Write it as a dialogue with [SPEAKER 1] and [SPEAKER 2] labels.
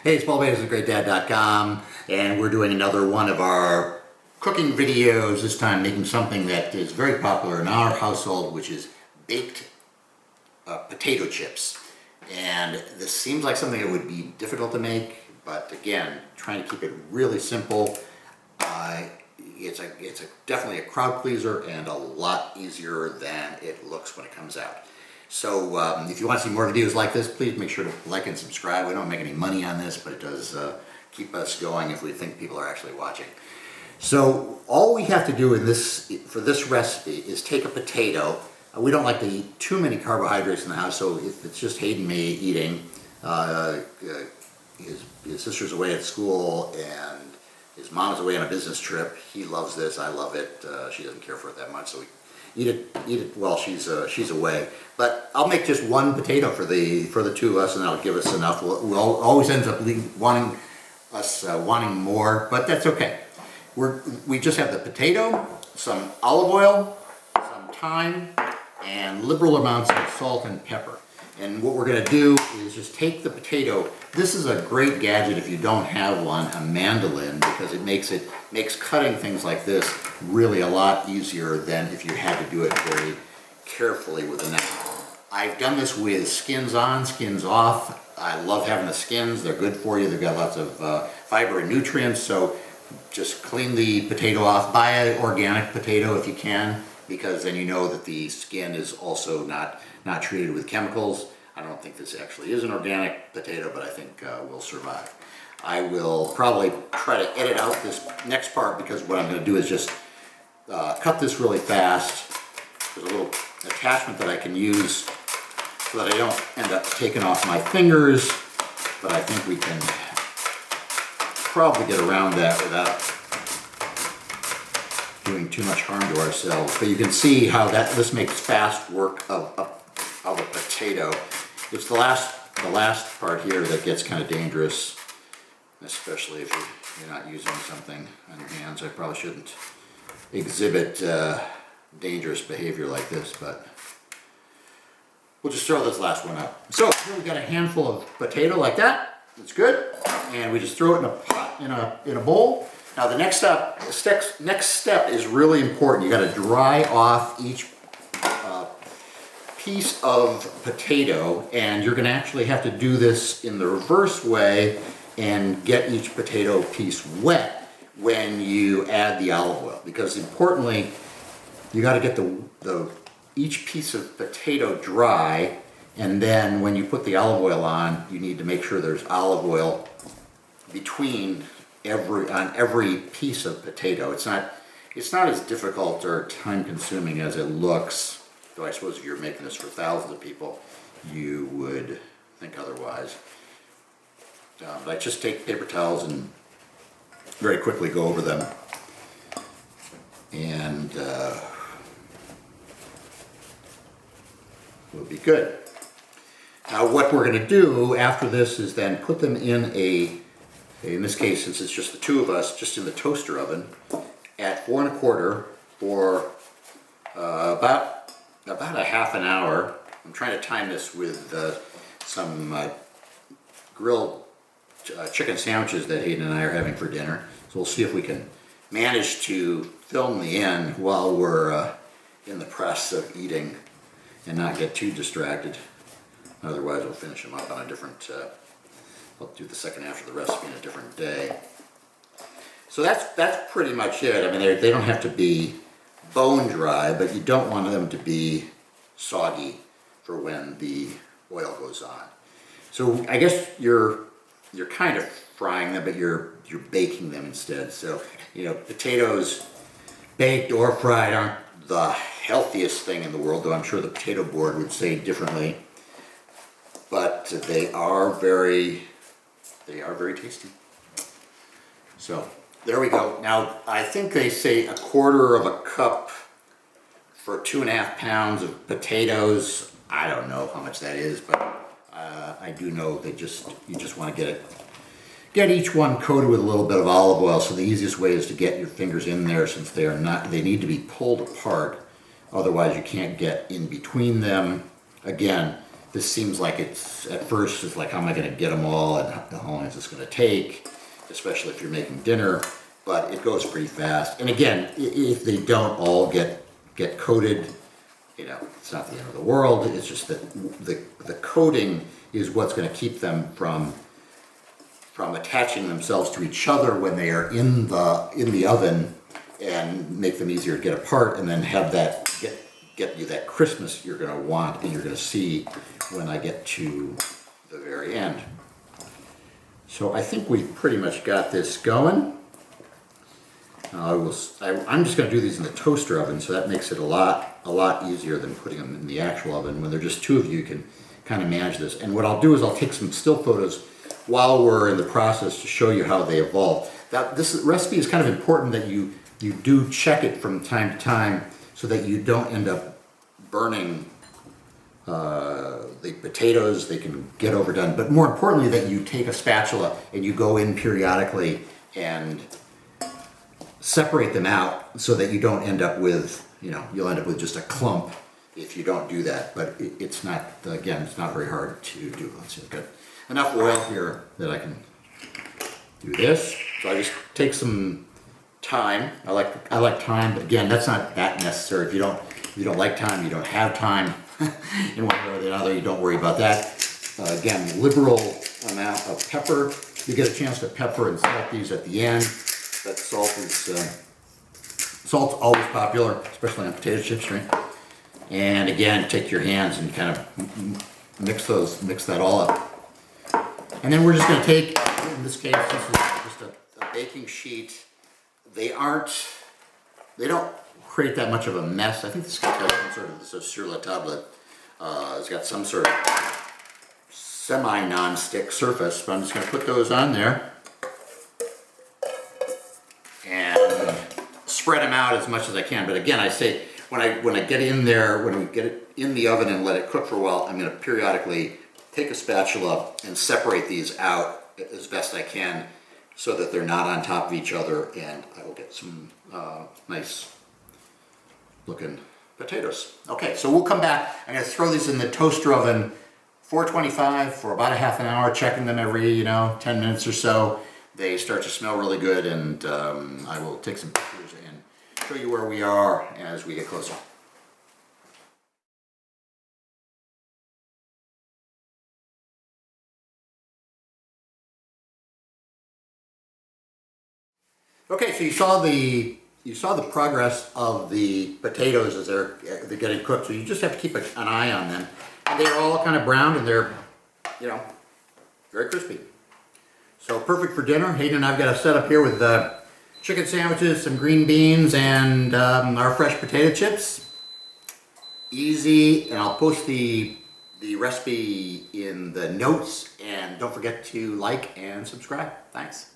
[SPEAKER 1] Hey, it's Paul Bates at GreatDad.com, and we're doing another one of our cooking videos, this time making something that is very popular in our household, which is baked potato chips. And this seems like something that would be difficult to make, but again, trying to keep it really simple. It's definitely a crowd pleaser and a lot easier than it looks when it comes out. So if you want to see more videos like this, please make sure to like and subscribe. We don't make any money on this, but it does keep us going if we think people are actually watching. So all we have to do for this recipe is take a potato. We don't like to eat too many carbohydrates in the house, so if it's just Hayden me eating. His sister's away at school and his mom's away on a business trip. He loves this. I love it. She doesn't care for it that much, so we eat it while she's away. But I'll make just one potato for the two of us, and that'll give us enough. We'll always ends up wanting more, but that's okay. We just have the potato, some olive oil, some thyme, and liberal amounts of salt and pepper. And what we're going to do is just take the potato. This is a great gadget if you don't have one, a mandolin, because it makes cutting things like this really a lot easier than if you had to do it very carefully with a knife. I've done this with skins on, skins off. I love having the skins. They're good for you. They've got lots of fiber and nutrients. So just clean the potato off. Buy an organic potato if you can, because then you know that the skin is also not treated with chemicals. I don't think this actually is an organic potato, but I think we'll survive. I will probably try to edit out this next part, because what I'm going to do is just cut this really fast. There's a little attachment that I can use so that I don't end up taking off my fingers, but I think we can probably get around that without doing too much harm to ourselves. But you can see how this makes fast work of a potato. It's the last part here that gets kind of dangerous, especially if you're not using something on your hands. I probably shouldn't exhibit dangerous behavior like this, but we'll just throw this last one out. So here we got a handful of potato like that. It's good, and we just throw it in a pot, in a bowl. Now the next step is really important. You got to dry off each piece of potato, and you're going to actually have to do this in the reverse way and get each potato piece wet when you add the olive oil, because importantly, you got to get each piece of potato dry, and then when you put the olive oil on, you need to make sure there's olive oil on every piece of potato. It's not as difficult or time consuming as it looks, though I suppose if you're making this for thousands of people, you would think otherwise. But I just take paper towels and very quickly go over them, and we'll be good. Now what we're going to do after this is then put them in in this case, since it's just the two of us, just in the toaster oven at 4 1/4 for about a half an hour. I'm trying to time this with some grilled chicken sandwiches that Hayden and I are having for dinner. So we'll see if we can manage to film the end while we're in the process of eating and not get too distracted. Otherwise we'll finish them up on a different, I'll do the second half of the recipe in a different day. So that's pretty much it. I mean, they don't have to be bone dry, but you don't want them to be soggy for when the oil goes on. So I guess you're kind of frying them, but you're baking them instead. So, you know, potatoes baked or fried aren't the healthiest thing in the world, though I'm sure the potato board would say differently. But they are very tasty. So there we go. Now I think they say 1/4 cup for 2.5 pounds of potatoes. I don't know how much that is, but I do know that you just want to get each one coated with a little bit of olive oil. So the easiest way is to get your fingers in there, since they need to be pulled apart. Otherwise you can't get in between them. Again, this seems like it's, at first, it's like, how am I gonna get them all and how long is this gonna take? Especially if you're making dinner, but it goes pretty fast. And again, if they don't all get coated, you know, it's not the end of the world. It's just that the coating is what's gonna keep them from attaching themselves to each other when they are in the oven, and make them easier to get apart, and then have that get you that crispness you're going to want and you're going to see when I get to the very end. So I think we've pretty much got this going. I'm just going to do these in the toaster oven, so that makes it a lot easier than putting them in the actual oven. When they're just two of you, you can kind of manage this. And what I'll do is I'll take some still photos while we're in the process to show you how they evolve. This recipe is kind of important that you do check it from time to time, so that you don't end up burning the potatoes. They can get overdone, but more importantly that you take a spatula and you go in periodically and separate them out, so that you don't end up with, you know, you'll end up with just a clump if you don't do that. But it's not, again, it's not very hard to do. Let's see, I've got enough oil here that I can do this. So I just take some thyme. I like thyme, but again, that's not that necessary. If you don't like thyme, you don't have thyme in one way or the other, you don't worry about that. Again, liberal amount of pepper. You get a chance to pepper and salt these at the end. That salt's always popular, especially on potato chips, right? And again, take your hands and kind of mix that all up. And then we're just going to take, in this case, this is just a baking sheet. They don't create that much of a mess. I think this guy has some sort of, this is sur la table. It's got some sort of semi-non-stick surface, but I'm just going to put those on there and spread them out as much as I can. But again, I say, when I get in there, when we get it in the oven and let it cook for a while, I'm going to periodically take a spatula and separate these out as best I can, so that they're not on top of each other, and I will get some nice looking potatoes. Okay, so we'll come back. I'm going to throw these in the toaster oven, 425 for about a half an hour, checking them every 10 minutes or so. They start to smell really good, and I will take some pictures and show you where we are as we get closer. Okay, so you saw the progress of the potatoes as they're getting cooked. So you just have to keep an eye on them, and they're all kind of browned, and they're very crispy. So perfect for dinner. Hayden and I've got a setup here with chicken sandwiches, some green beans, and our fresh potato chips. Easy, and I'll post the recipe in the notes, and don't forget to like and subscribe. Thanks.